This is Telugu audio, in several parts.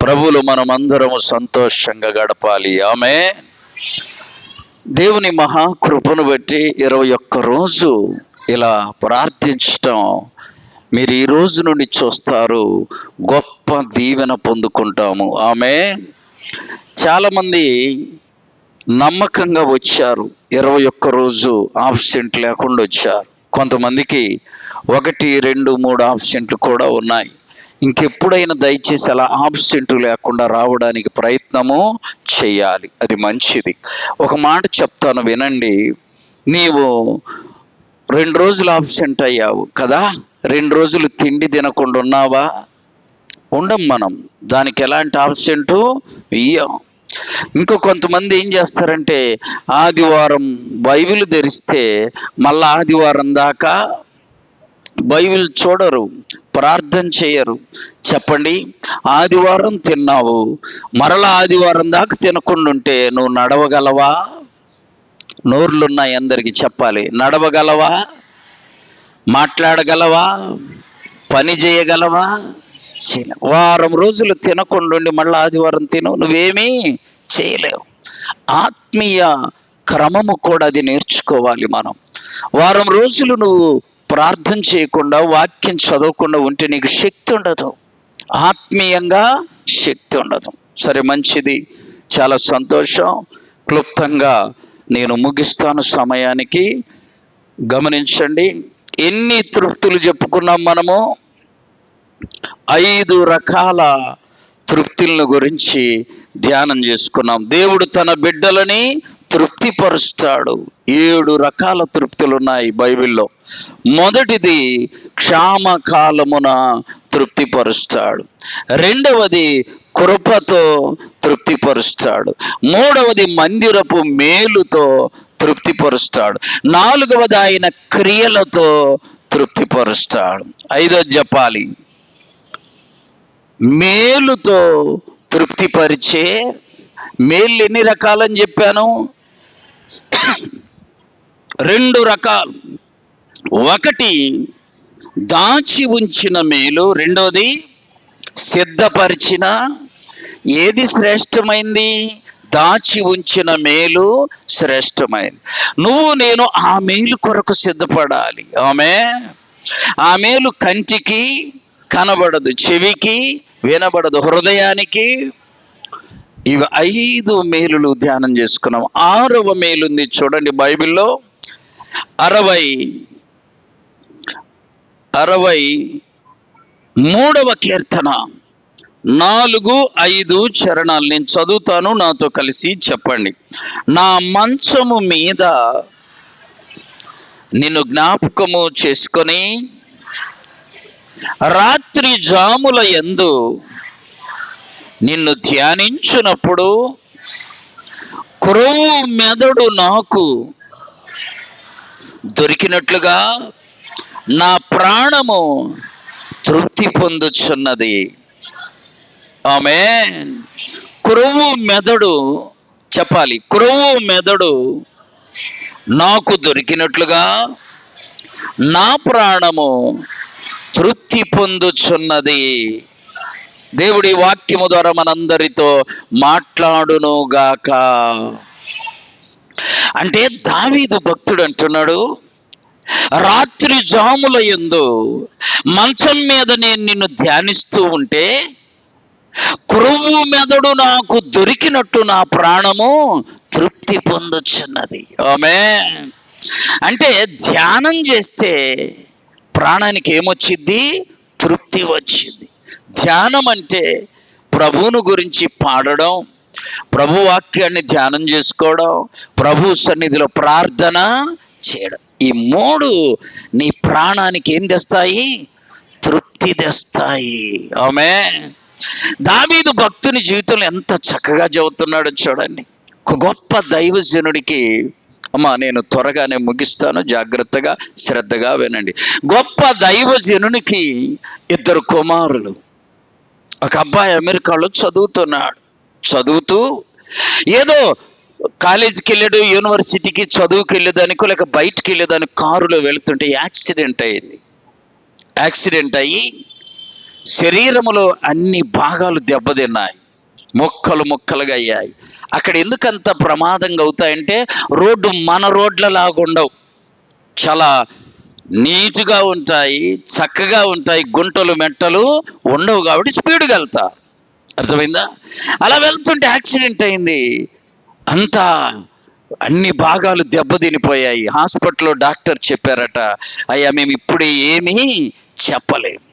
ప్రభువులు మనమందరము సంతోషంగా గడపాలి. ఆమేన్. దేవుని మహాకృపను బట్టి 21 రోజు ఇలా ప్రార్థించటం మీరు ఈ రోజు నుండి చూస్తారు, గొప్ప దీవెన పొందుకుంటాము. ఆమేన్. చాలామంది నమ్మకంగా వచ్చారు, 21 రోజు ఆబ్సెంట్ లేకుండా వచ్చారు. కొంతమందికి 1, 2, 3 ఆబ్సెంట్లు కూడా ఉన్నాయి. ఇంకెప్పుడైనా దయచేసి అలా ఆబ్సెంట్ లేకుండా రావడానికి ప్రయత్నము చేయాలి, అది మంచిది. ఒక మాట చెప్తాను వినండి. నీవు 2 రోజులు ఆబ్సెంట్ అయ్యావు కదా, 2 రోజులు తిండి తినకుండా ఉన్నావా? ఉండం మనం, దానికి ఎలాంటి ఆబ్సెంటు ఇయ్యం. ఇంకా కొంతమంది ఏం చేస్తారంటే ఆదివారం బైబిల్ తెరిస్తే మళ్ళా ఆదివారం దాకా బైబిల్ చూడరు, ప్రార్థన చేయరు. చెప్పండి, ఆదివారం తిన్నావు, మరలా ఆదివారం దాకా తినకుండా ఉంటే నువ్వు నడవగలవా? నోర్లున్నాయి అందరికీ, చెప్పాలి. నడవగలవా? మాట్లాడగలవా? పని చేయగలవా? వారం రోజులు తినకుండా ఉండి మళ్ళీ ఆదివారం తిను, నువ్వేమీ చేయలేవు. ఆత్మీయ క్రమము కూడా అది నేర్చుకోవాలి మనం. వారం రోజులు నువ్వు ప్రార్థన చేయకుండా, వాక్యం చదవకుండా ఉంటే నీకు శక్తి ఉండదు, ఆత్మీయంగా శక్తి ఉండదు. సరే, మంచిది, చాలా సంతోషం. క్లుప్తంగా నేను ముగిస్తాను సమయానికి. గమనించండి, ఎన్ని తృప్తులు చెప్పుకున్నాం మనము? 5 రకాల తృప్తులను గురించి ధ్యానం చేసుకున్నాం. దేవుడు తన బిడ్డలని తృప్తిపరుస్తాడు. 7 రకాల తృప్తులు ఉన్నాయి బైబిల్లో. మొదటిది క్షామకాలమున తృప్తిపరుస్తాడు. రెండవది కృపతో తృప్తిపరుస్తాడు. మూడవది మందిరపు మేలుతో తృప్తిపరుస్తాడు. నాలుగవది ఆయన క్రియలతో తృప్తిపరుస్తాడు. ఐదోది చెప్పాలి, మేలుతో తృప్తిపరిచే. మేలు ఎన్ని రకాలని చెప్పాను? 2 రకాలు. ఒకటి దాచి ఉంచిన మేలు, రెండోది సిద్ధపరిచిన. ఏది శ్రేష్టమైంది? దాచి ఉంచిన మేలు శ్రేష్టమైంది. నువ్వు నేను ఆ మేలు కొరకు సిద్ధపడాలి. ఆ మేలు కంటికి కనబడదు, చెవికి వినబడదు, హృదయానికి. ఇవి 5 మేలులు ధ్యానం చేసుకున్నాం. 6వ మేలుంది చూడండి బైబిల్లో. 63వ కీర్తన 4, 5 చరణాలు నేను చదువుతాను, నాతో కలిసి చెప్పండి. నా మంచము మీద నిన్ను జ్ఞాపకము చేసుకొని రాత్రి జాముల యందు నిన్ను ధ్యానించునప్పుడు క్రొవ్వు మెదడు నాకు దొరికినట్లుగా నా ప్రాణము తృప్తి పొందుచున్నది. ఆమేన్. క్రొవ్వు మెదడు, చెప్పాలి, క్రొవ్వు మెదడు నాకు దొరికినట్లుగా నా ప్రాణము తృప్తి పొందుచున్నది. దేవుడి వాక్యము ద్వారా మనందరితో మాట్లాడునుగాక. అంటే దావీదు భక్తుడు అంటున్నాడు, రాత్రి జాముల యందు మంచం మీద నేను నిన్ను ధ్యానిస్తూ ఉంటే క్రొవ్వు మెదడు నాకు దొరికినట్టు నా ప్రాణము తృప్తి పొందుచున్నది. ఆమేన్. అంటే ధ్యానం చేస్తే ప్రాణానికి ఏమొచ్చింది? తృప్తి వచ్చింది. ధ్యానం అంటే ప్రభువును గురించి పాడడం, ప్రభు వాక్యాన్ని ధ్యానం చేసుకోవడం, ప్రభు సన్నిధిలో ప్రార్థన చేయడం. ఈ 3 నీ ప్రాణానికి ఏం తెస్తాయి? తృప్తి తెస్తాయి. ఆమేన్. దావీదు భక్తుని జీవితంలో ఎంత చక్కగా చెబుతున్నాడో చూడండి. ఒక గొప్ప దైవజనుడికి, నేను త్వరగానే ముగిస్తాను, జాగ్రత్తగా శ్రద్ధగా వినండి. గొప్ప దైవజనునికి 2 కుమారులు. ఒక అబ్బాయి అమెరికాలో చదువుతున్నాడు. చదువుతూ ఏదో కాలేజీకి వెళ్ళాడు, యూనివర్సిటీకి చదువుకి వెళ్ళేదానికో లేక బయటికి వెళ్ళేదానికి కారులో వెళుతుంటే యాక్సిడెంట్ అయ్యింది. యాక్సిడెంట్ అయ్యి శరీరములో అన్ని భాగాలు దెబ్బతిన్నాయి, ముక్కలు ముక్కలుగా అయ్యాయి. అక్కడ ఎందుకంత ప్రమాదంగా అవుతాయంటే మన రోడ్ల లాగా ఉండవు, చాలా నీట్గా ఉంటాయి, చక్కగా ఉంటాయి, గుంటలు మెట్టలు ఉండవు కాబట్టి స్పీడ్గా వెళ్తా. అర్థమైందా? అలా వెళ్తుంటే యాక్సిడెంట్ అయింది, అంతా అన్ని భాగాలు దెబ్బతినిపోయాయి. హాస్పిటల్లో డాక్టర్ చెప్పారట, అయ్యా మేము ఇప్పుడే ఏమీ చెప్పలేము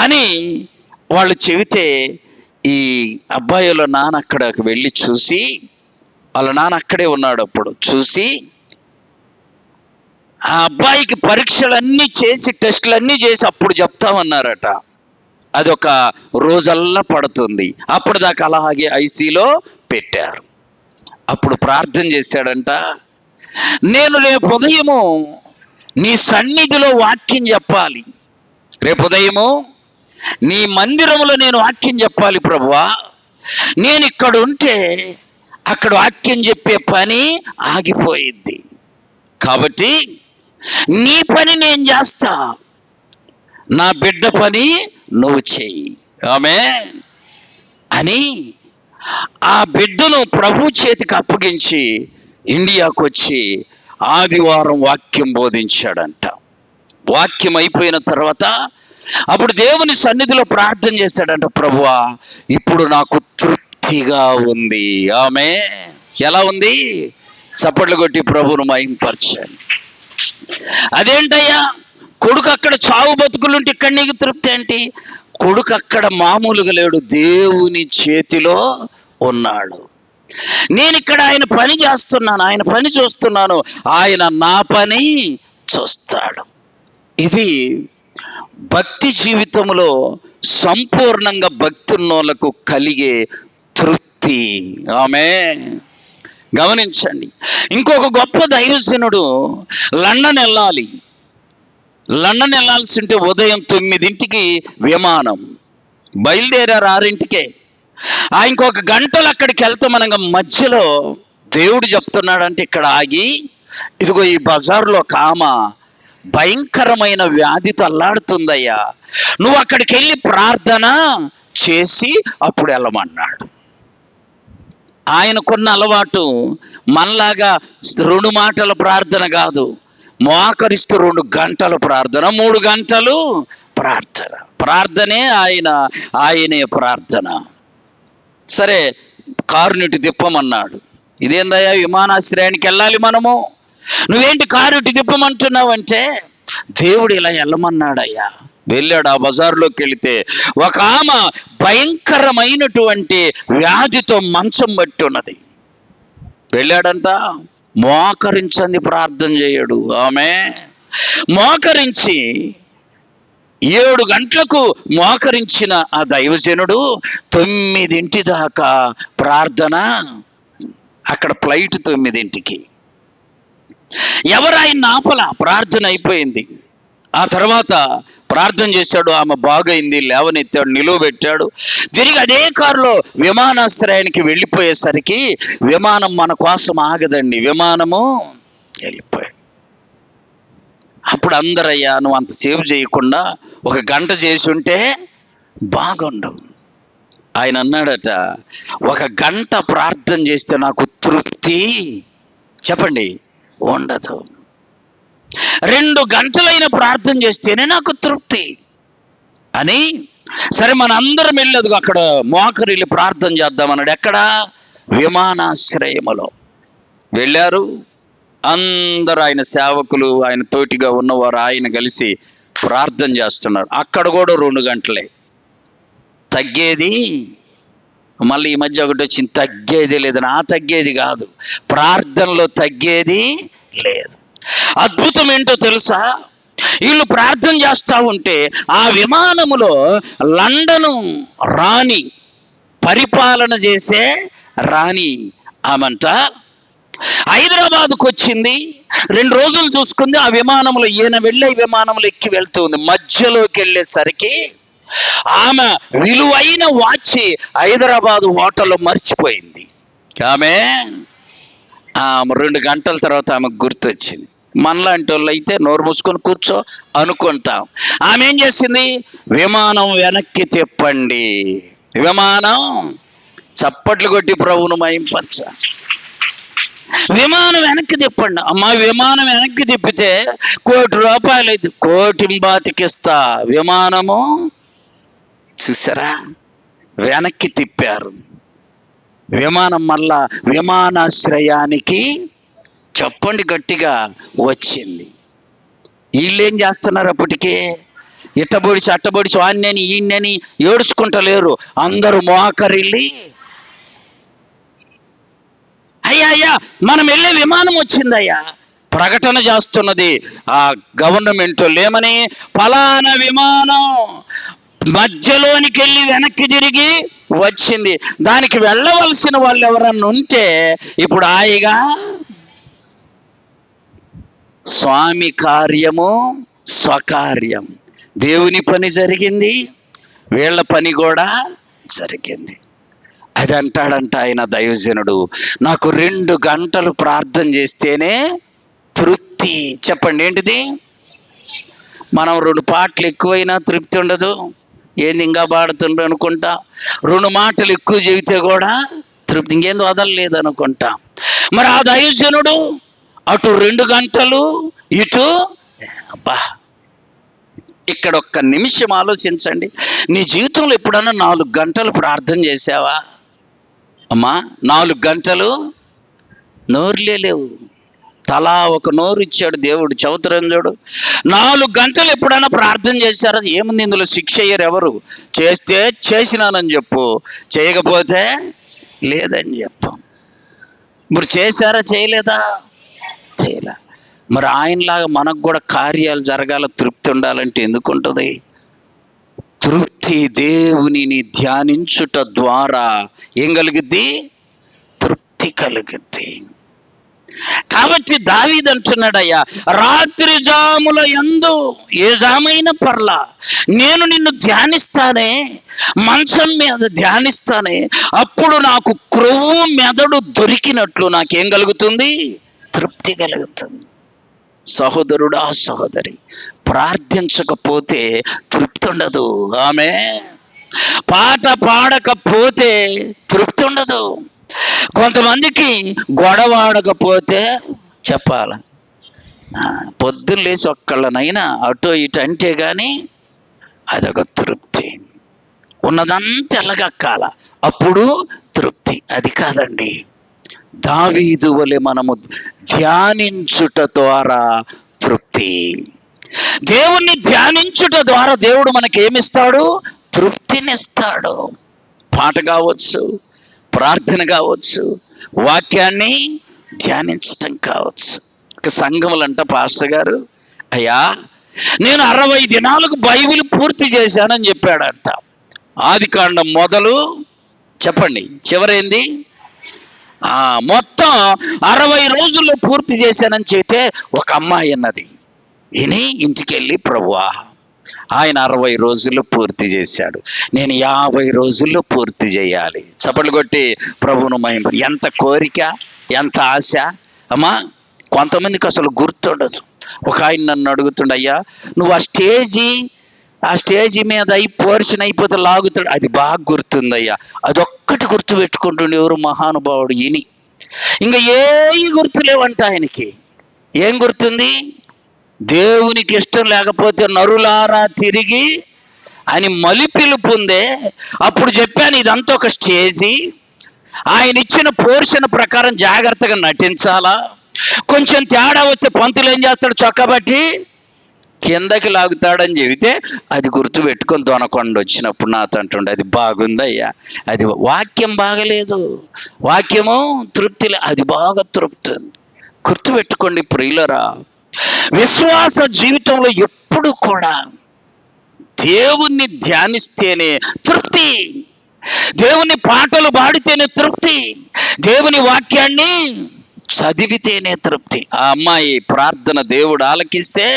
అని. వాళ్ళు చెబితే ఈ అబ్బాయిల నాన్న అక్కడికి వెళ్ళి చూసి, వాళ్ళ నాన్న అక్కడే ఉన్నాడు, అప్పుడు చూసి ఆ అబ్బాయికి పరీక్షలన్నీ చేసి టెస్టులన్నీ చేసి అప్పుడు చెప్తామన్నారట. అది ఒక రోజల్లా పడుతుంది. అప్పుడు దాకా అలాగే ఐసీలో పెట్టారు. అప్పుడు ప్రార్థన చేశాడంట, నేను రేపు ఉదయము నీ సన్నిధిలో వాక్యం చెప్పాలి, రేపు ఉదయము నీ మందిరంలో నేను వాక్యం చెప్పాలి ప్రభువా. నేను ఇక్కడ ఉంటే అక్కడ వాక్యం చెప్పే పని ఆగిపోయింది, కాబట్టి నీ పని నేను చేస్తా, నా బిడ్డ పని నువ్వు చెయ్యి ఆమేన్ అని ఆ బిడ్డను ప్రభు చేతికి అప్పగించి ఇండియాకు వచ్చి ఆదివారం వాక్యం బోధించాడంట. వాక్యం అయిపోయిన తర్వాత అప్పుడు దేవుని సన్నిధిలో ప్రార్థన చేశాడంట, ప్రభువా ఇప్పుడు నాకు తృప్తిగా ఉంది. ఆమేన్. ఎలా ఉంది? చప్పట్లు కొట్టి ప్రభువును మహింపరచండి. అదేంటయ్యా, కొడుకు అక్కడ చావు బతుకులుంటే ఇక్కడ నీకు తృప్తి ఏంటి? కొడుకు అక్కడ మామూలుగా లేడు, దేవుని చేతిలో ఉన్నాడు. నేను ఇక్కడ ఆయన పని చేస్తున్నాను, ఆయన పని చూస్తున్నాను, ఆయన నా పని చూస్తాడు. ఇది భక్తి జీవితంలో సంపూర్ణంగా భక్తి ఉన్నోళ్ళకు కలిగే తృప్తి. ఆమేన్. గమనించండి, ఇంకొక గొప్ప దైవజనుడు లండన్ వెళ్ళాలి. లండన్ వెళ్ళాల్సి ఉంటే ఉదయం 9ంటికి విమానం, బయలుదేరారు 6ంటికే. ఇంకొక గంటలు అక్కడికి వెళ్తాం. మనగా మధ్యలో దేవుడు చెప్తున్నాడంటే ఇక్కడ ఆగి, ఇదిగో ఈ బజార్లో ఒక ఆమె భయంకరమైన వ్యాధితో అల్లాడుతుందయ్యా, నువ్వు అక్కడికి వెళ్ళి ప్రార్థన చేసి అప్పుడు వెళ్ళమన్నాడు. ఆయనకున్న అలవాటు మనలాగా 2 మాటల ప్రార్థన కాదు, మోకరిస్తూ 2 గంటల ప్రార్థన, 3 గంటలు ప్రార్థన. ప్రార్థనే ఆయనే ప్రార్థన. సరే, కారునిటి తిప్పమన్నాడు. ఇదేందయ్యా, విమానాశ్రయానికి వెళ్ళాలి మనము, నువ్వేంటి కారునిటి తిప్పమంటున్నావు అంటే, దేవుడు ఇలా వెళ్ళమన్నాడయ్యా. వెళ్ళాడు. ఆ బజార్లోకి వెళితే ఒక ఆమె భయంకరమైనటువంటి వ్యాధితో మంచం పట్టి ఉన్నది. వెళ్ళాడంట, మోకరించండి ప్రార్థన చేయడు. ఆమె మోకరించి 7 గంటలకు మోకరించిన ఆ దైవజనుడు 9ంటి దాకా ప్రార్థన. అక్కడ ఫ్లైట్ 9ంటికి. ఎవరు ఆయన ఆపల, ప్రార్థన అయిపోయింది. ఆ తర్వాత ప్రార్థన చేశాడు, ఆమె బాగైంది, లేవనెత్తాడు, నిలువబెట్టాడు. తిరిగి అదే కారులో విమానాశ్రయానికి వెళ్ళిపోయేసరికి విమానం మన కోసం ఆగదండి, విమానము వెళ్ళిపోయాడు. అప్పుడు అందరయ్యా, నువ్వు అంత సేవ్ చేయకుండా 1 గంట చేసి ఉంటే బాగుండు. ఆయన అన్నాడట, 1 గంట ప్రార్థన చేస్తే నాకు తృప్తి చెప్పండి ఉండదు, 2 గంటలైన ప్రార్థన చేస్తేనే నాకు తృప్తి అని. సరే, మన అందరం వెళ్ళదు అక్కడ మోకరిల్లి ప్రార్థన చేద్దామన్నాడు. ఎక్కడ? విమానాశ్రయములో వెళ్ళారు. అందరూ ఆయన సేవకులు, ఆయన తోటిగా ఉన్నవారు ఆయన కలిసి ప్రార్థన చేస్తున్నారు. అక్కడ కూడా 2 గంటలే. తగ్గేది మళ్ళీ ఈ మధ్య ఒకటి వచ్చింది, తగ్గేది లేదని. తగ్గేది కాదు, ప్రార్థనలో తగ్గేది లేదు. అద్భుతం ఏంటో తెలుసా? వీళ్ళు ప్రార్థన చేస్తూ ఉంటే ఆ విమానములో లండను రాణి, పరిపాలన చేసే రాణి ఆమంట హైదరాబాద్కు వచ్చింది. 2 రోజులు చూసుకుంది. ఆ విమానంలో ఈయన వెళ్ళే విమానంలో ఎక్కి వెళ్తుంది. మధ్యలోకి వెళ్ళేసరికి ఆమె విలువైన వాచి హైదరాబాద్ హోటల్లో మర్చిపోయింది. ఆమె 2 గంటల తర్వాత ఆమెకు గుర్తొచ్చింది. మనలాంటి వాళ్ళు అయితే నోరు మూసుకొని కూర్చో అనుకుంటాం. ఆమె ఏం చేసింది? విమానం వెనక్కి తిప్పండి. విమానం, చప్పట్లు కొట్టి ప్రభువును మహింపరచ. విమానం వెనక్కి తిప్పండి. అమ్మా, విమానం వెనక్కి తిప్పితే ₹1,00,00,000 అయితే కోటింబాతికిస్తా. విమానము చూసారా, వెనక్కి తిప్పారు. విమానం మళ్ళా విమానాశ్రయానికి చెప్పండి గట్టిగా వచ్చింది. వీళ్ళు ఏం చేస్తున్నారు? అప్పటికే ఇట్టబొడిచి అట్టబొడిచి వాడినని ఈయనని ఏడుచుకుంటలేరు. అందరూ మోకరిల్లి, అయ్యా అయ్యా మనం వెళ్ళే విమానం వచ్చిందయ్యా, ప్రకటన చేస్తున్నది ఆ గవర్నమెంట్ ఏమని, ఫలానా విమానం మధ్యలోనికి వెళ్ళి వెనక్కి తిరిగి వచ్చింది. దానికి వెళ్ళవలసిన వాళ్ళు ఎవరన్నా ఉంటే ఇప్పుడు హాయిగా స్వామి కార్యము స్వకార్యం, దేవుని పని జరిగింది, వీళ్ళ పని కూడా జరిగింది. అది అంటాడంట ఆయన దైవజనుడు, నాకు 2 గంటలు ప్రార్థన చేస్తేనే తృప్తి. చెప్పండి ఏంటిది? మనం 2 పాటలు ఎక్కువైనా తృప్తి ఉండదు. ఏంది ఇంకా పాడుతుండ్రు అనుకుంటా. 2 మాటలు ఎక్కువ చెబితే కూడా తృప్తి, ఇంకేంది వదలలేదు అనుకుంటా. మరి ఆ దైవజనుడు అటు 2 గంటలు, ఇటు అబ్బా. ఇక్కడ ఒక్క నిమిషం ఆలోచించండి. నీ జీవితంలో ఎప్పుడన్నా 4 గంటలు ప్రార్థన చేసావా? అమ్మా, 4 గంటలు నోరులే లేవు. తలా ఒక నోరు ఇచ్చాడు దేవుడు, చౌతరంజుడు. 4 గంటలు ఎప్పుడైనా ప్రార్థన చేశారా? ఏముంది ఇందులో? శిక్ష అయ్యారు ఎవరు? చేస్తే చేసినానని చెప్పు, చేయకపోతే లేదని చెప్పు. మరి చేశారా? చేయలేదా? చేయలే. మరి ఆయనలాగా మనకు కూడా కార్యాలు జరగాల, తృప్తి ఉండాలంటే ఎందుకు ఉంటుంది? తృప్తి దేవునిని ధ్యానించుట ద్వారా ఏం కలుగుద్ది? తృప్తి కలుగుద్ది. కాబట్టి దావీదు అంటున్నాడయ్యా, రాత్రి జాముల యందు, ఏ జామైనా పర్లా, నేను నిన్ను ధ్యానిస్తానే, మంచం మీద ధ్యానిస్తానే, అప్పుడు నాకు క్రొవ్వు మెదడు దొరికినట్లు నాకేం కలుగుతుంది? తృప్తి కలుగుతుంది. సహోదరుడా, సహోదరి, ప్రార్థించకపోతే తృప్తి ఉండదు. ఆమె పాట పాడకపోతే తృప్తి ఉండదు. కొంతమందికి గొడవాడకపోతే చెప్పాల, పొద్దున్న లేచి ఒక్కళ్ళనైనా అటో ఇటు అంటే కానీ అదొక తృప్తి. ఉన్నదంతా ఎల్లగక్కాల, అప్పుడు తృప్తి. అది కాదండి. దావీదు వలె మనము ధ్యానించుట ద్వారా తృప్తి. దేవుణ్ణి ధ్యానించుట ద్వారా దేవుడు మనకేమిస్తాడు? తృప్తినిస్తాడు. పాట కావచ్చు, ప్రార్థన కావచ్చు, వాక్యాన్ని ధ్యానించటం కావచ్చు. సంఘములంట పాస్టర్ గారు, అయ్యా నేను 60 దినాలకు బైబిల్ పూర్తి చేశానని చెప్పాడంట. ఆదికాండం మొదలు చెప్పండి, చివరైంది మొత్తం 60 రోజుల్లో పూర్తి చేశానని చెబితే ఒక అమ్మాయి అన్నది, విని ఇంటికి వెళ్ళి, ప్రభువా ఆయన 60 రోజుల్లో పూర్తి చేశాడు, నేను 50 రోజుల్లో పూర్తి చేయాలి. చప్పట్లు కొట్టి ప్రభువును మహిమ. ఎంత కోరిక, ఎంత ఆశ అమ్మా. కొంతమందికి అసలు గుర్తుండదు. ఒక ఆయన నన్ను అడుగుతుండ, అయ్యా నువ్వు ఆ స్టేజీ మీద పోర్షన్ అయిపోతే లాగుతాడు, అది బాగా గుర్తుందయ్యా. అదొక్కటి గుర్తు పెట్టుకుంటుండే ఎవరు మహానుభావుడు ఈని. ఇంకా ఏ గుర్తులేవంట ఆయనకి. ఏం గుర్తుంది? దేవునికి ఇష్టం లేకపోతే నరులారా తిరిగి అని మలిపిలుపు ఉందే. అప్పుడు చెప్పాను, ఇదంతా ఒక స్టేజీ, ఆయన ఇచ్చిన పోర్షన్ ప్రకారం జాగ్రత్తగా నటించాలా. కొంచెం తేడా వస్తే పంతులు ఏం చేస్తాడు? చొక్కబట్టి కిందకి లాగుతాడని చెబితే అది గుర్తు పెట్టుకొని దొనకొండ వచ్చినప్పుడు నాతో అంటుండే, అది బాగుందయ్యా, అది వాక్యం బాగలేదు, వాక్యము తృప్తి, అది బాగా తృప్తి. గుర్తు పెట్టుకోండి ప్రియులరా, విశ్వాస జీవితంలో ఎప్పుడు కూడా దేవుణ్ణి ధ్యానిస్తేనే తృప్తి, దేవుని పాటలు పాడితేనే తృప్తి, దేవుని వాక్యాన్ని చదివితేనే తృప్తి. ఆ అమ్మాయి ప్రార్థన దేవుడు ఆలకిస్తే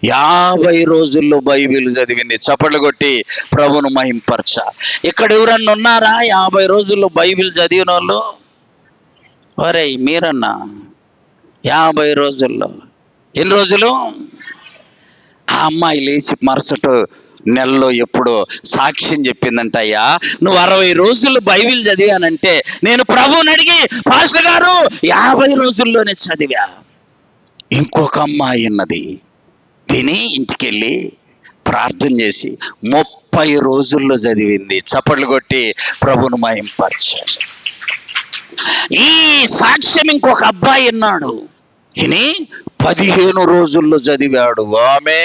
50 రోజుల్లో బైబిల్ చదివింది. చప్పట్లు కొట్టి ప్రభువును మహింపరచ. ఇక్కడ ఎవరన్నా ఉన్నారా 50 రోజుల్లో బైబిల్ చదివిన వాళ్ళు? ఒరేయ్ మీరన్నా 50 రోజుల్లో ఎన్ని రోజులు? ఆ అమ్మాయి లేచి మరుసటి నెలలో ఎప్పుడో సాక్ష్యం చెప్పిందంట, అయ్యా నువ్వు 60 రోజులు బైబిల్ చదివానంటే నేను ప్రభువుని అడిగి పాస్టర్ గారు 50 రోజుల్లోనే చదివా. ఇంకొక అమ్మాయి ఉన్నది, విని ఇంటికెళ్ళి ప్రార్థన చేసి 30 రోజుల్లో చదివింది. చప్పట్లు కొట్టి ప్రభువును మహింపరచండి. ఈ సాక్ష్యం ఇంకొక అబ్బాయి ఉన్నాడు, విని 15 రోజుల్లో చదివాడు. ఆమె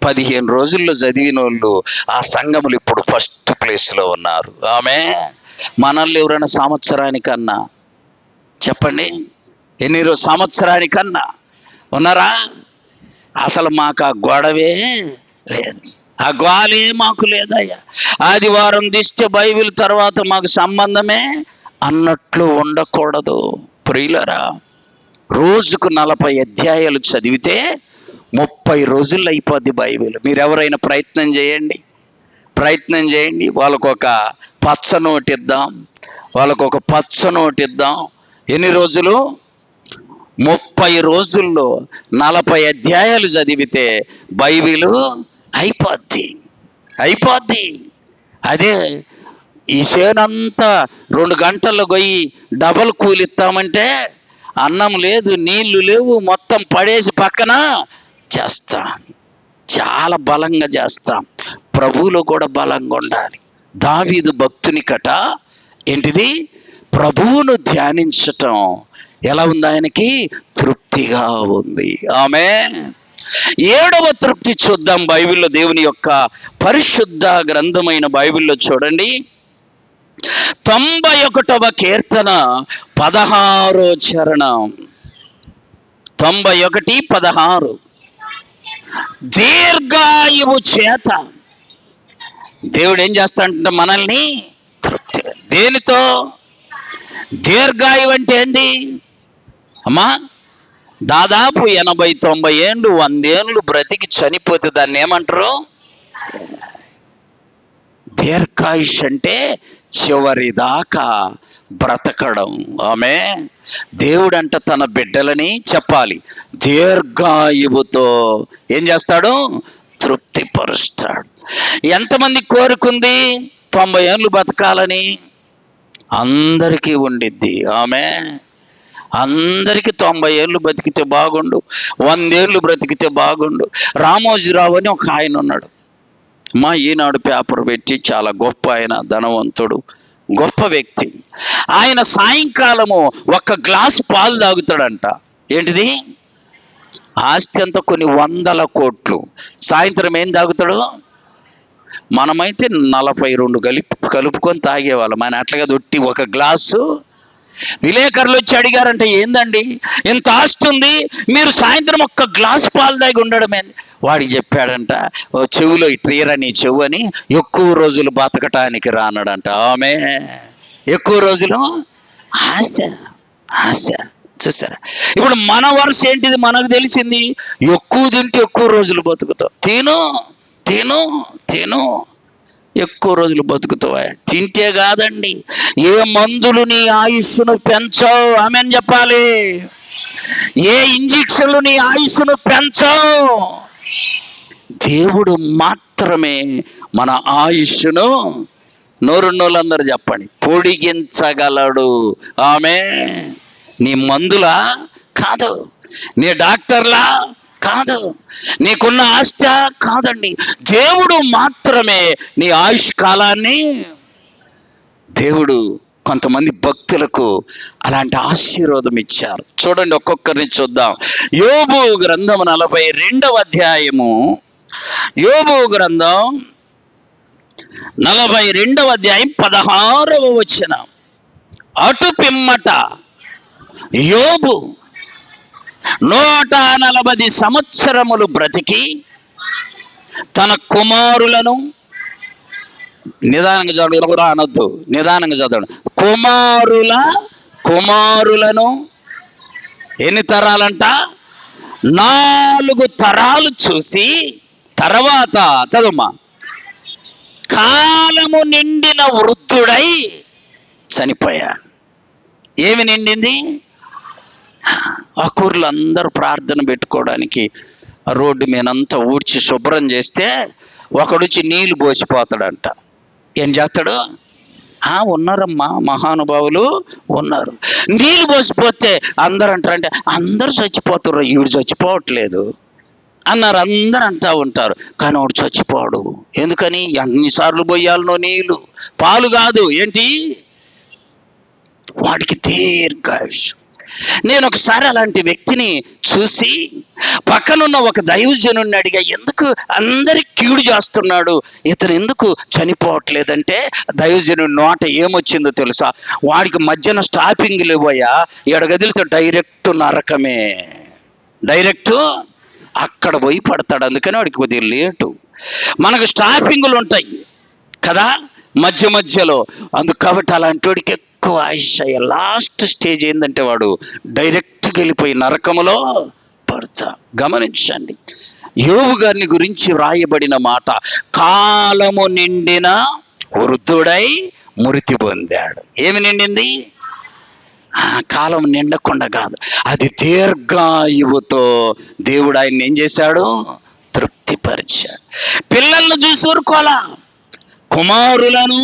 15 రోజుల్లో చదివిన వాళ్ళు ఆ సంఘములు ఇప్పుడు ఫస్ట్ ప్లేస్లో ఉన్నారు. మనల్ని ఎవరైనా సంవత్సరానికన్నా చెప్పండి, సంవత్సరానికన్నా ఉన్నారా? అసలు మాకు ఆ గొడవే లేదు, ఆ గోలే మాకు లేదయ్యా. ఆదివారం దిష్టి బైబిల్ తర్వాత మాకు సంబంధమే అన్నట్లు ఉండకూడదు. ప్రియులరా, రోజుకు 40 అధ్యాయాలు చదివితే 30 రోజుల్లో అయిపోద్ది బైబిల్. మీరు ఎవరైనా ప్రయత్నం చేయండి. వాళ్ళకొక పచ్చ నోటు ఇద్దాం. ఎన్ని రోజులు? 30 రోజుల్లో 40 అధ్యాయాలు చదివితే బైబిల్ అయిపోద్ది. అదే ఈ చేనంతా 2 గంటల్లో పోయి డబల్ కూలి ఇస్తామంటే అన్నం లేదు, నీళ్లు లేవు, మొత్తం పడేసి పక్కన చేస్తాం. చాలా బలంగా చేస్తాం. ప్రభువులో కూడా బలంగా ఉండాలి. దావీదు భక్తుని కట ఏంటిది? ప్రభువును ధ్యానించటం ఎలా ఉంది? ఆయనకి తృప్తిగా ఉంది. ఆమేన్. 7వ తృప్తి చూద్దాం బైబిల్లో. దేవుని యొక్క పరిశుద్ధ గ్రంథమైన బైబిల్లో చూడండి, 91వ కీర్తన 16వ చరణం. 91:16. దీర్ఘాయువు చేత దేవుడు ఏం చేస్తాడంటే మనల్ని తృప్తి. దేనితో? దీర్ఘాయువు అంటే ఏంది అమ్మా? దాదాపు 80-90 ఏళ్ళు 100 ఏళ్ళు బ్రతికి చనిపోతే దాన్ని ఏమంటారు? దీర్ఘాయుష్ అంటే చివరి దాకా బ్రతకడం. దేవుడంట తన బిడ్డలని చెప్పాలి, దీర్ఘాయువుతో ఏం చేస్తాడు? తృప్తిపరుస్తాడు. ఎంతమంది కోరుకుంది 90 ఏళ్ళు బతకాలని? అందరికీ ఉండిద్ది. అందరికీ 90 ఏళ్ళు బ్రతికితే బాగుండు, 100 ఏళ్ళు బ్రతికితే బాగుండు. రామోజీరావు అని ఒక ఆయన ఉన్నాడు, ఈనాడు పేపర్ పెట్టి చాలా గొప్ప ఆయన, ధనవంతుడు, గొప్ప వ్యక్తి. ఆయన సాయంకాలము 1 గ్లాసు పాలు తాగుతాడంట. ఏంటిది? ఆస్తి అంతా కొన్ని 100 కోట్లు. సాయంత్రం ఏం తాగుతాడు? మనమైతే 42 కలుపుకొని తాగేవాళ్ళం. ఆయన అట్లాగా దొట్టి 1 గ్లాసు. విలేకరులు వచ్చి అడిగారంటే, ఏందండి ఇంత ఆస్తి ఉంది, మీరు సాయంత్రం 1 గ్లాసు పాలు తాగి ఉండడం ఏంది? వాడికి చెప్పాడంట, చెవులో ఇట్రీరా నీ చెవు అని, ఎక్కువ రోజులు బతకటానికి రానడంట. ఎక్కువ రోజులు ఆశ. చూసారా? ఇప్పుడు మన వరుస ఏంటిది? మనకు తెలిసింది, ఎక్కువ తింటే ఎక్కువ రోజులు బతుకుతావు. తిను ఎక్కువ రోజులు బతుకుతావా? తింటే కాదండి, ఏ మందులు నీ ఆయుష్ను పెంచవు. ఆమెన్ చెప్పాలి. ఏ ఇంజక్షన్లు నీ ఆయుష్ను పెంచవు. దేవుడు మాత్రమే మన ఆయుష్ను, నోరున్నోళ్ళందరూ చెప్పండి, పొడిగించగలడు. నీ మందులా కాదు, నీ డాక్టర్లా కాదు, నీకున్న ఆస్తి కాదండి. దేవుడు మాత్రమే నీ ఆయుష్ కాలాన్ని. దేవుడు కొంతమంది భక్తులకు అలాంటి ఆశీర్వాదం ఇచ్చారు. చూడండి, ఒక్కొక్కరిని చూద్దాం. యోబు గ్రంథం 42వ అధ్యాయము. యోబు గ్రంథం 42వ అధ్యాయం 16వ వచనం. అటు పిమ్మట యోబు 140 సంవత్సరములు బ్రతికి తన కుమారులను, నిదానంగా చదువు అనొద్దు, నిదానంగా చదవడం, కుమారులను ఎన్ని తరాలంట? 4 తరాలు చూసి తర్వాత చదువుమా, కాలము నిండిన వృద్ధుడై చనిపోయాడు. ఏమి నిండింది? ఆ కూరలు అందరూ ప్రార్థన పెట్టుకోవడానికి రోడ్డు మీదంతా ఊడ్చి శుభ్రం చేస్తే ఒకడొచ్చి నీళ్లు పోసిపోతాడంట. ఏం చేస్తాడు? ఉన్నారమ్మా, మహానుభావులు ఉన్నారు. నీళ్ళు పోసిపోతే అందరు అంటారంటే అందరూ చచ్చిపోతారు, ఈవిడు చచ్చిపోవట్లేదు అన్నారు. అందరు అంటూ ఉంటారు, కానీ వాడు చచ్చిపోడు. ఎందుకని? ఎన్నిసార్లు పోయాలనో నీళ్ళు, పాలు కాదు, ఏంటి? వాడికి దీర్ఘాయుష్. నేను ఒకసారి అలాంటి వ్యక్తిని చూసి పక్కనున్న ఒక దైవజనుడిని అడిగా, ఎందుకు అందరికి కీడు చేస్తున్నాడు, ఇతను ఎందుకు చనిపోవట్లేదంటే దైవజనుడి నోట ఏమొచ్చిందో తెలుసా? వాడికి మధ్యన స్టాపింగ్లు ఇవ్వయా, ఎడగదిలితో డైరెక్ట్ నరకమే, డైరెక్ట్ అక్కడ పోయి పడతాడు. అందుకని వాడికి కొద్దిగా లేటు. మనకు స్టాపింగ్లు ఉంటాయి కదా మధ్య మధ్యలో, అందుకు కాబట్టి అలాంటి వాడికి ఎక్కువ ఆయుష్. లాస్ట్ స్టేజ్ ఏంటంటే వాడు డైరెక్ట్గా వెళ్ళిపోయి నరకములో పడతా. గమనించండి, యోబు గారిని గురించి వ్రాయబడిన మాట, కాలము నిండిన వృద్ధుడై మృతి పొందాడు. ఏమి నిండింది? కాలం నిండకుండా కాదు, అది దీర్ఘాయువుతో దేవుడు ఆయన్ని ఏం చేశాడు? తృప్తిపరిచాడు. పిల్లలను చూసి ఊరుకోలా, కుమారులను,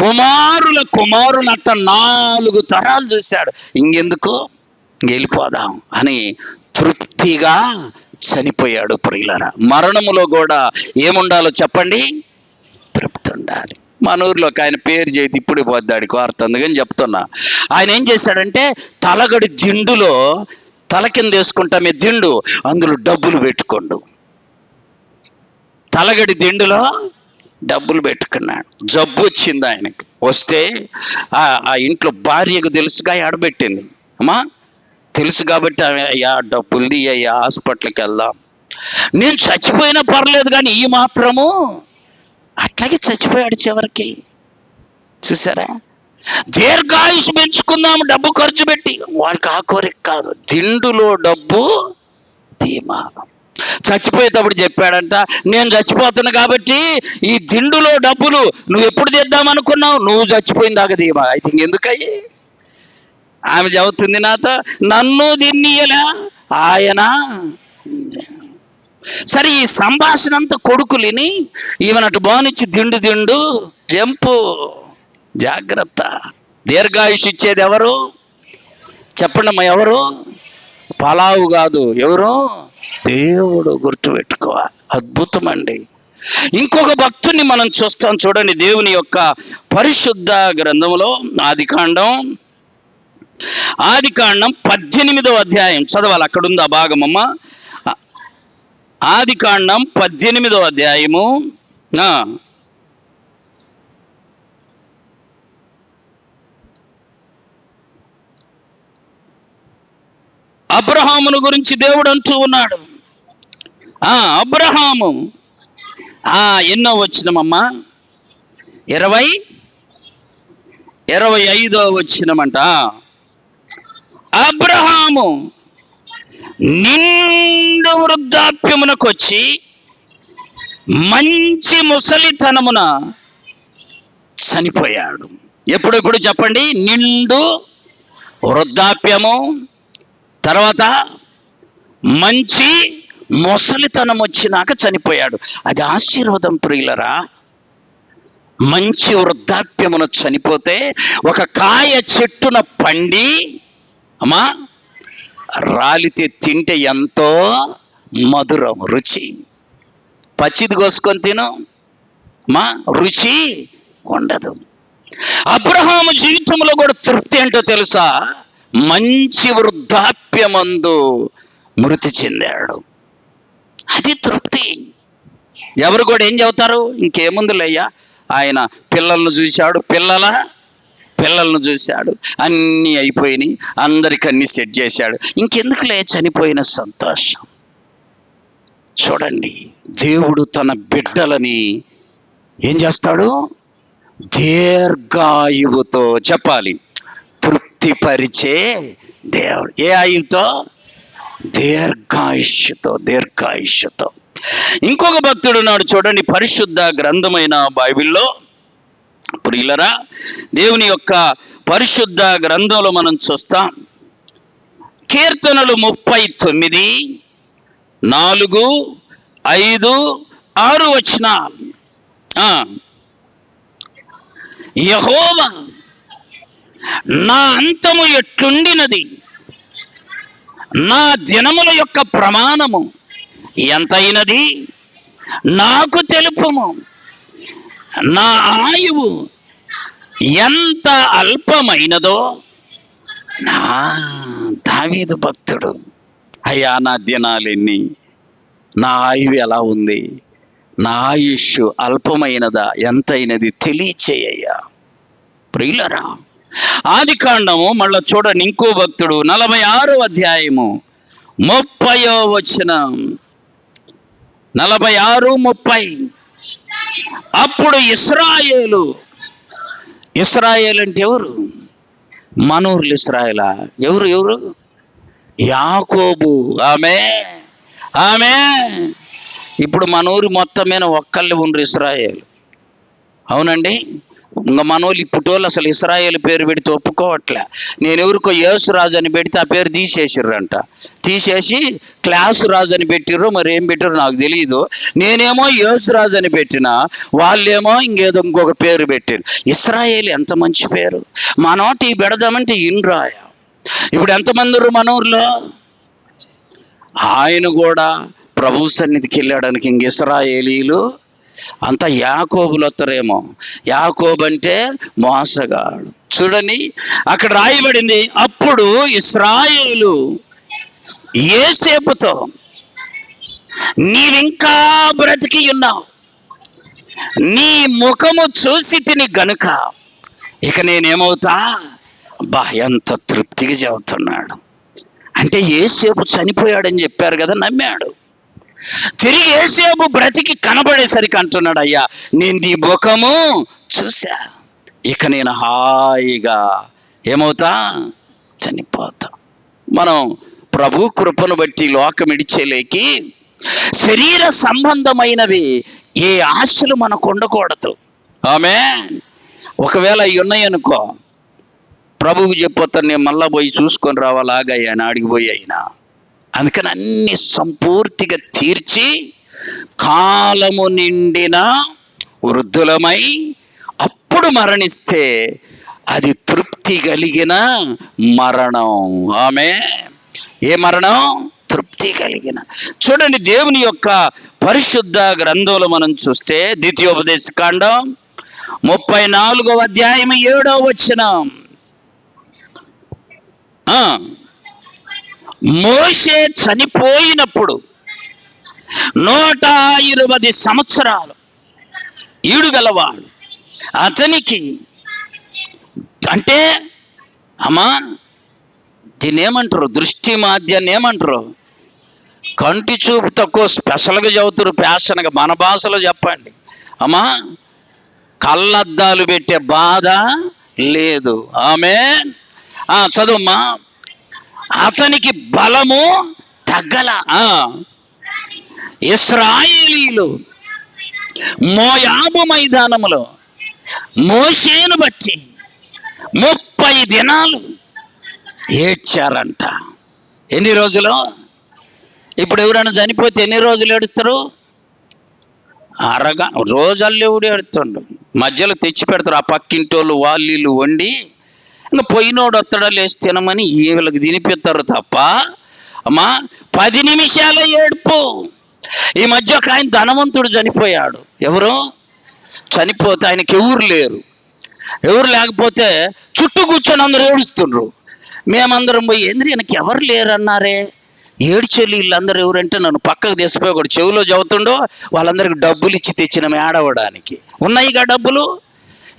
కుమారుల కుమారులు అట్ట 4 తరాలు చూశాడు. ఇంకెందుకు, వెళ్ళిపోదాం అని తృప్తిగా చనిపోయాడు. ప్రియులారా, మరణములో కూడా ఏముండాలో చెప్పండి? తృప్తి ఉండాలి. మన ఊర్లోకి ఆయన పేరు చేతి ఇప్పుడు పోద్దాడు వార్త, అందుకని చెప్తున్నా. ఆయన ఏం చేశాడంటే తలగడి దిండులో, తల కింద వేసుకుంటామే దిండు, అందులో డబ్బులు పెట్టుకోండు. తలగడి దిండులో డబ్బులు పెట్టుకున్నాడు. జబ్బు వచ్చింది ఆయనకి. వస్తే ఆ ఇంట్లో భార్యకు తెలుసుగా ఆడబెట్టింది. అమ్మా తెలుసు కాబట్టి అయ్యా డబ్బులు అయ్యా హాస్పిటల్కి వెళ్దాం, నేను చచ్చిపోయినా పర్లేదు కానీ ఈ మాత్రము, అట్లాగే చచ్చిపోయాడు చివరికి. చూసారా? దీర్ఘాయుష్ పెంచుకుందాం డబ్బు ఖర్చు పెట్టి, వాడికి ఆ కోరిక కాదు, దిండులో డబ్బు ధీమా. చచ్చిపోయేటప్పుడు చెప్పాడంట, నేను చచ్చిపోతున్నా కాబట్టి ఈ దిండులో డబ్బులు నువ్వు ఎప్పుడు తెద్దామనుకున్నావు, నువ్వు చచ్చిపోయిన దాకా ధీమా. అయితే ఇంకెందుకయ్యి? ఆమె చెబుతుంది నాతో, నన్ను దిన్నీయలా ఆయన. సరే, ఈ సంభాషణ అంతా కొడుకులిని ఈమెనటు బానిచ్చి దిండు దిండు జంపు, జాగ్రత్త. దీర్ఘాయుష్ ఇచ్చేది ఎవరు చెప్పండి అమ్మా? ఎవరు? పలావు కాదు, ఎవరు? దేవుడు. గుర్తుపెట్టుకోవాలి. అద్భుతం అండి. ఇంకొక భక్తుని మనం చూస్తాం, చూడండి. దేవుని యొక్క పరిశుద్ధ గ్రంథంలో ఆదికాండం 18వ అధ్యాయం చదవాలి. అక్కడుంది ఆ భాగమమ్మ. ఆదికాండం 18వ అధ్యాయము. అబ్రహామును గురించి దేవుడు అంటూ ఉన్నాడు. అబ్రహాము ఎన్నో వచనమమ్మా? 25వ వచనమంట. అబ్రహాము నిండు వృద్ధాప్యమునకొచ్చి మంచి ముసలితనమున చనిపోయాడు. ఎప్పుడెప్పుడు చెప్పండి? నిండు వృద్ధాప్యము, తర్వాత మంచి ముసలితనం వచ్చినాక చనిపోయాడు. అది ఆశీర్వాదం ప్రియులరా. మంచి వృద్ధాప్యమును చనిపోతే ఒక కాయ చెట్టున పండి అమ్మా రాలితే తింటే ఎంతో మధురం, రుచి. పచ్చిది కోసుకొని తిను మా, రుచి ఉండదు. అబ్రహాము జీవితంలో కూడా తృప్తి ఏంటో తెలుసా? మంచి వృద్ధాప్యమందు మృతి చెందాడు. అది తృప్తి. ఎవరు కూడా ఏం చెబుతారు? ఇంకేముందులయ్యా, ఆయన పిల్లలను చూశాడు, పిల్లలను చూశాడు, అన్నీ అయిపోయినాయి, అందరికి అన్ని సెట్ చేశాడు, ఇంకెందుకులే చనిపోయిన సంతోషం. చూడండి, దేవుడు తన బిడ్డలని ఏం చేస్తాడు? దీర్ఘాయువుతో, చెప్పాలి, తృప్తిపరిచే దేవుడు. ఏ ఆయువుతో? దీర్ఘాయుష్తో. ఇంకొక భక్తుడు ఉన్నాడు చూడండి, పరిశుద్ధ గ్రంథమైన బైబిల్లో. ప్రియులరా, దేవుని యొక్క పరిశుద్ధ గ్రంథంలో మనం చూస్తాం. కీర్తనలు 39, 4, 5, 6 వచనాలు. యెహోవా నా అంతము ఎట్లుండినది, నా దినముల యొక్క ప్రమాణము ఎంతైనది నాకు తెలుపుము, నా ఆయువు ఎంత అల్పమైనదో. నా దావీదు భక్తుడు, అయ్యా నా దినాలెన్ని, నా ఆయువు ఎలా ఉంది, నా ఆయుష్ అల్పమైనదా ఎంతైనది తెలియచేయ్యా. ప్రియులరా, ఆది కాండము మళ్ళా చూడండి, ఇంకో భక్తుడు 46వ అధ్యాయము 30వ వచనం. 46, 30. అప్పుడు ఇశ్రాయేలు అంటే ఎవరు? మనూర్లు ఇశ్రాయేలా? ఎవరు? యాకోబు. ఆమె ఇప్పుడు మనూరు మొత్తం మీద ఒక్కళ్ళే ఉండ్రు ఇశ్రాయేలు. అవునండి, ఇంకా మనోళ్ళు ఇప్పుటోళ్ళు అసలు ఇశ్రాయేల్ పేరు పెడితే ఒప్పుకోవట్లే. నేను ఎవరికో యేసు రాజు అని పెడితే ఆ పేరు తీసేసిర్రంట. తీసేసి క్లాసు రాజు అని పెట్టిర్రు, మరి ఏం పెట్టిర్రు నాకు తెలియదు. నేనేమో యేసు రాజు అని పెట్టినా, వాళ్ళేమో ఇంకొక పేరు పెట్టారు. ఇశ్రాయేల్ ఎంత మంచి పేరు. మనోటి పెడదామంటే ఇన్రాయ. ఇప్పుడు ఎంతమంది ఉన్నారు మన ఊర్లో? ఆయన కూడా ప్రభు సన్నిధికి వెళ్ళడానికి ఇంక ఇశ్రాయేలీలు అంతా యాకోబులు వస్తారేమో. యాకోబు అంటే మోసగాడు. చూడండి, అక్కడ రాయబడింది, అప్పుడు ఇశ్రాయేలు యోసేపుతో, నీవింకా బ్రతికి ఉన్నావు, నీ ముఖము చూసి తిని గనుక ఇక నేనేమవుతా. అబ్బా, ఎంత తృప్తిగా చెబుతున్నాడు. అంటే యోసేపు చనిపోయాడని చెప్పారు కదా, నమ్మాడు. తిరిగి యోసేపు బ్రతికి కనబడేసరికి అంటున్నాడు, అయ్యా నేను నీ ముఖము చూసా, ఇక నేను హాయిగా ఏమవుతా, చనిపోతా. మనం ప్రభు కృపను బట్టి లోకం ఇడిచేలేకి శరీర సంబంధమైనవి ఏ ఆశలు మనకు ఉండకూడదు. ఆమేన్. ఒకవేళ అవి ఉన్నాయనుకో, ప్రభువుకు చెప్పొస్తాను, నేను మళ్ళా పోయి చూసుకొని రావాలాగయ్యా అని అడిగిపోయి అయినా. అందుకని అన్ని సంపూర్తిగా తీర్చి కాలము నిండిన వృద్ధులమై అప్పుడు మరణిస్తే అది తృప్తి కలిగిన మరణం. ఏ మరణం? తృప్తి కలిగిన. చూడండి, దేవుని యొక్క పరిశుద్ధ గ్రంథంలో మనం చూస్తే ద్వితీయోపదేశ కాండం 34వ అధ్యాయం 7వ వచనం. మోషే చనిపోయినప్పుడు 120 సంవత్సరాలు ఈడుగలవాడు. అతనికి అంటే దీన్ని ఏమంటారు, దృష్టి మాధ్యాన్ని ఏమంటారు, కంటి చూపు తక్కువ. స్పెషల్గా చదువుతారు, ప్యాషన్గా. మన భాషలో చెప్పండి. కళ్ళద్దాలు పెట్టే బాధ లేదు. ఆమేన్. చదువుమ్మా. అతనికి బలము తగ్గల. ఇశ్రాయేలీలు మోయాబు మైదానములో మోషేను బట్టి 30 దినాలు ఏడ్చారంట. ఎన్ని రోజులు? ఇప్పుడు ఎవరైనా చనిపోతే ఎన్ని రోజులు ఏడుస్తారు? రోజుల్లో ఎవడు ఏడుతుండు. మధ్యలో తెచ్చి పెడతారు ఆ పక్కింటోళ్ళు, వాళ్ళు వండి, ఇంకా పోయినోడు వస్తాడా లేచి తినమని వీళ్ళకి తినిపిస్తారు తప్ప 10 నిమిషాల ఏడుపు. ఈ మధ్య ఒక ఆయన ధనవంతుడు చనిపోయాడు. ఎవరు? చనిపోతే ఆయనకి ఎవరు లేరు. ఎవరు లేకపోతే చుట్టూ కూర్చొని అందరూ ఏడుస్తుండ్రు. మేమందరం పోయి, ఏంద్రీ ఈయనకి ఎవరు లేరు అన్నారే, ఏడ్చెల్లి వీళ్ళందరూ ఎవరంటే నన్ను పక్కకు తీసిపోయి ఒకటి చెవిలో చదువుతుండో, వాళ్ళందరికి డబ్బులు ఇచ్చి తెచ్చినాం ఏడవడానికి. ఉన్నాయిగా డబ్బులు.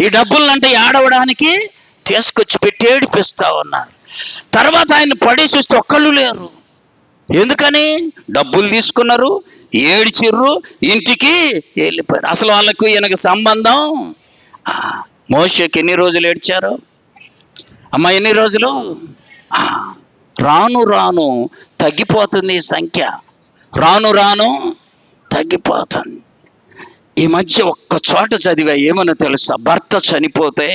ఈ డబ్బులు అంటే ఏడవడానికి తీసుకొచ్చి పెట్టి ఏడిపిస్తా ఉన్నారు. తర్వాత ఆయన పడేసి వస్తే ఒక్కళ్ళు లేరు. ఎందుకని? డబ్బులు తీసుకున్నారు, ఏడ్చిర్రు, ఇంటికి వెళ్ళిపోయారు. అసలు వాళ్ళకు ఈయనకు సంబంధం. మోషేకి ఎన్ని రోజులు ఏడ్చారు ఎన్ని రోజులు? రాను రాను తగ్గిపోతుంది ఈ సంఖ్య. రాను రాను తగ్గిపోతుంది. ఈ మధ్య ఒక్క చోట చదివా, ఏమన్నా తెలుసా? భర్త చనిపోతే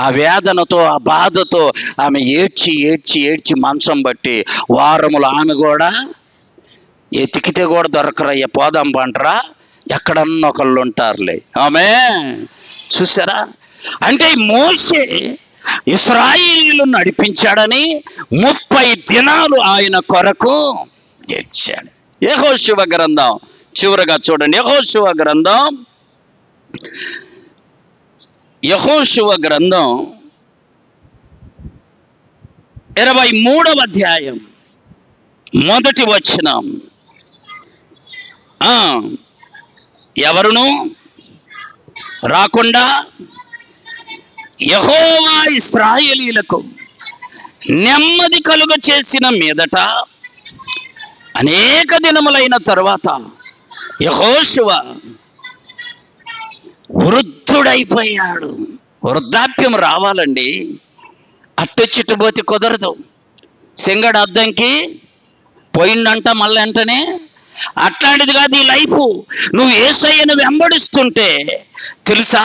ఆ వేదనతో, ఆ బాధతో ఆమె ఏడ్చి ఏడ్చి ఏడ్చి మంచం బట్టి వారములు ఆమె కూడా ఎతికితే కూడా దొరకరయ్య, పోదాం పంటరా, ఎక్కడన్నా ఒకళ్ళు ఉంటారులే. ఆమె చూసారా, అంటే మోషే ఇశ్రాయేలీయులను నడిపించాడని 30 దినాలు ఆయన కొరకు ఏడ్చాడు. యెహోషువ గ్రంథం చివరగా చూడండి, యెహోషువ గ్రంథం 23వ అధ్యాయం 1వ వచనం. ఎవరును రాకుండా యెహోవా ఇశ్రాయేలీయులకు నెమ్మది కలుగ చేసిన మీదట అనేక దినములైన తరువాత యెహోషువ వృద్ధుడైపోయాడు. వృద్ధాప్యం రావాలండి, అట్టొచ్చిట్టుపోతే కుదరదు. సింగడు అద్దంకి పోయిందంట మళ్ళీ వెంటనే, అట్లాంటిది కాదు ఈ లైఫ్. నువ్వు యేసయ్యను వెంబడిస్తుంటే తెలుసా,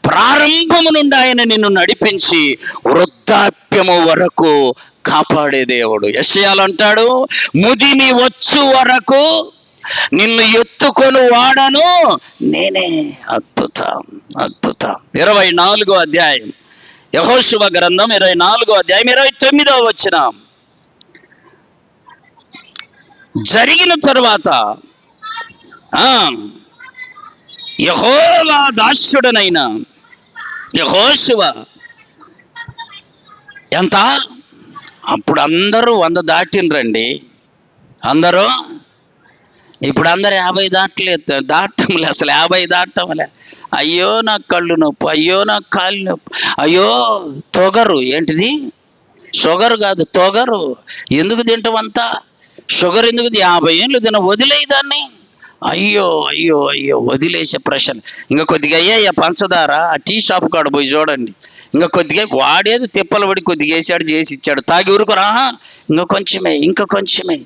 ప్రారంభము నుండి ఆయన నిన్ను నడిపించి వృద్ధాప్యము వరకు కాపాడే దేవుడు. యెషయాలు అంటాడు, ముదిమి వచ్చు వరకు నిన్ను ఎత్తుకొని వాడను నేనే. అద్భుతం, అద్భుతం. 24వ అధ్యాయం యెహోషువ గ్రంథం 24వ అధ్యాయం 29వ వచనం. జరిగిన తరువాత యెహోవా దాస్యుడనైన యెహోషువ ఎంత, అప్పుడు అందరూ 100 దాటిండ్రండి అందరూ. ఇప్పుడు అందరు 50 దాటంలే, అసలు 50 దాటంలే. అయ్యో నాకు కళ్ళు నొప్పు, అయ్యో నాకు కాళ్ళు నొప్పు, అయ్యో తొగరు. ఏంటిది? షుగర్ కాదు, తొగరు. ఎందుకు తింటామంతా? షుగర్ ఎందుకు? 50 ఏళ్ళు తిన వదిలేదాన్ని. అయ్యో అయ్యో అయ్యో వదిలేసే ప్రశ్న. ఇంకా కొద్దిగా అయ్యా పంచదార ఆ టీ షాప్ కాడ పోయి చూడండి, ఇంకా కొద్దిగా వాడేది తిప్పలు పడి కొద్దిగా వేసాడు, చేసి ఇచ్చాడు, తాగి ఊరుకురా, ఇంకా కొంచెమే, ఇంకా కొంచెమే.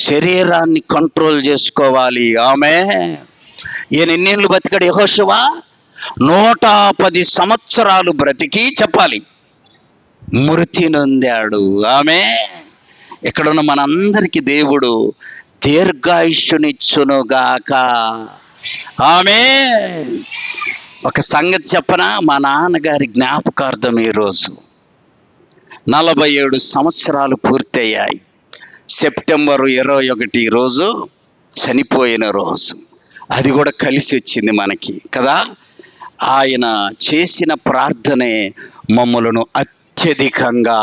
శరీరాన్ని కంట్రోల్ చేసుకోవాలి. ఆమె ఈయన ఎన్నేళ్ళు బతికాడు యెహోషువ? 110 సంవత్సరాలు బ్రతికి చెప్పాలి మృతి నొందాడు. ఆమె ఇక్కడున్న మనందరికీ దేవుడు దీర్ఘాయుష్యునిచ్చునుగాక. ఆమె ఒక సంగతి చెప్పనా, మా నాన్నగారి జ్ఞాపకార్థం ఈరోజు 47 సంవత్సరాలు పూర్తయ్యాయి. సెప్టెంబర్ 21 రోజు చనిపోయిన రోజు. అది కూడా కలిసి వచ్చింది మనకి కదా. ఆయన చేసిన ప్రార్థనే మమ్మలను అత్యధికంగా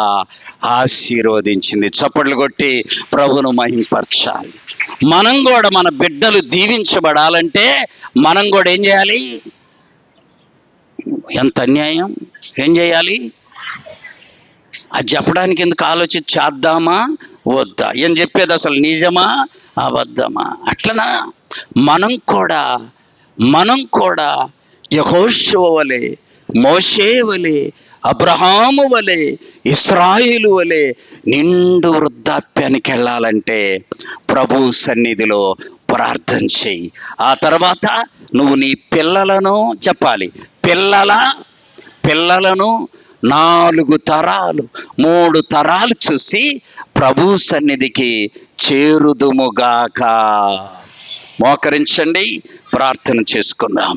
ఆశీర్వదించింది. చప్పట్లు కొట్టి ప్రభువును మహింపరచాలి. మనం కూడా మన బిడ్డలు దీవించబడాలంటే మనం కూడా ఏం చేయాలి? ఎంత అన్యాయం! ఏం చేయాలి? అది చెప్పడానికి ఎందుకు ఆలోచించి చేద్దామా వద్దా ఏం చెప్పేది, అసలు నిజమా అబద్ధమా? అట్లనా మనం కూడా యెహోషువ వలె, మోషే వలె, అబ్రహాము వలె, ఇశ్రాయేలు వలె నిండు వృద్ధాప్యానికి వెళ్ళాలంటే ప్రభు సన్నిధిలో ప్రార్థన చెయ్యి. ఆ తర్వాత నువ్వు నీ పిల్లలను చెప్పాలి, పిల్లలను 4 తరాలు 3 తరాలు చూసి ప్రభు సన్నిధికి చేరుదుముగాక. మోకరించండి, ప్రార్థన చేసుకుందాం.